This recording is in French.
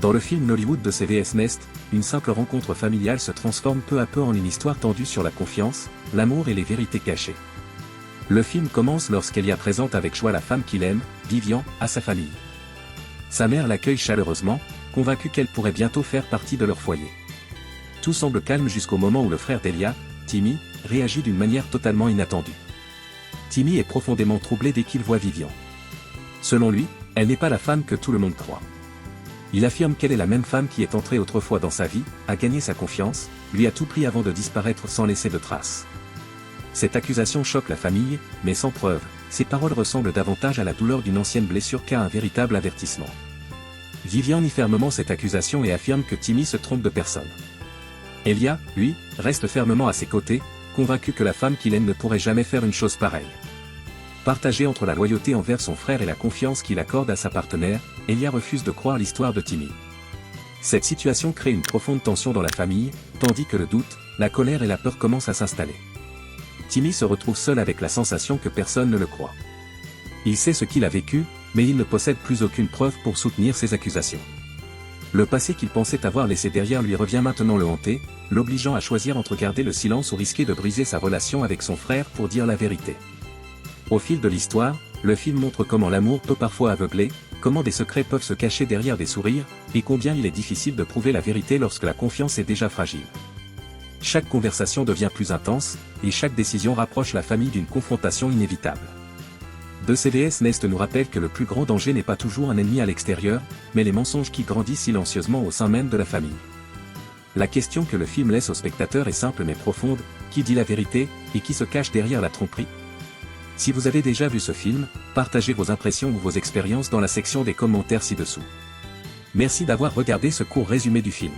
Dans le film Nollywood de CBS Nest, une simple rencontre familiale se transforme peu à peu en une histoire tendue sur la confiance, l'amour et les vérités cachées. Le film commence lorsqu'Elia présente avec joie la femme qu'il aime, Vivian, à sa famille. Sa mère l'accueille chaleureusement, convaincue qu'elle pourrait bientôt faire partie de leur foyer. Tout semble calme jusqu'au moment où le frère d'Elia, Timmy, réagit d'une manière totalement inattendue. Timmy est profondément troublé dès qu'il voit Vivian. Selon lui, elle n'est pas la femme que tout le monde croit. Il affirme qu'elle est la même femme qui est entrée autrefois dans sa vie, a gagné sa confiance, lui a tout pris avant de disparaître sans laisser de traces. Cette accusation choque la famille, mais sans preuve, ses paroles ressemblent davantage à la douleur d'une ancienne blessure qu'à un véritable avertissement. Vivian nie fermement cette accusation et affirme que Timmy se trompe de personne. Elia, lui, reste fermement à ses côtés, convaincu que la femme qu'il aime ne pourrait jamais faire une chose pareille. Partagé entre la loyauté envers son frère et la confiance qu'il accorde à sa partenaire, Elia refuse de croire l'histoire de Timmy. Cette situation crée une profonde tension dans la famille, tandis que le doute, la colère et la peur commencent à s'installer. Timmy se retrouve seul avec la sensation que personne ne le croit. Il sait ce qu'il a vécu, mais il ne possède plus aucune preuve pour soutenir ses accusations. Le passé qu'il pensait avoir laissé derrière lui revient maintenant le hanter, l'obligeant à choisir entre garder le silence ou risquer de briser sa relation avec son frère pour dire la vérité. Au fil de l'histoire, le film montre comment l'amour peut parfois aveugler, comment des secrets peuvent se cacher derrière des sourires, et combien il est difficile de prouver la vérité lorsque la confiance est déjà fragile. Chaque conversation devient plus intense, et chaque décision rapproche la famille d'une confrontation inévitable. De CBS Nest nous rappelle que le plus grand danger n'est pas toujours un ennemi à l'extérieur, mais les mensonges qui grandissent silencieusement au sein même de la famille. La question que le film laisse au spectateur est simple mais profonde, qui dit la vérité, et qui se cache derrière la tromperie? Si vous avez déjà vu ce film, partagez vos impressions ou vos expériences dans la section des commentaires ci-dessous. Merci d'avoir regardé ce court résumé du film.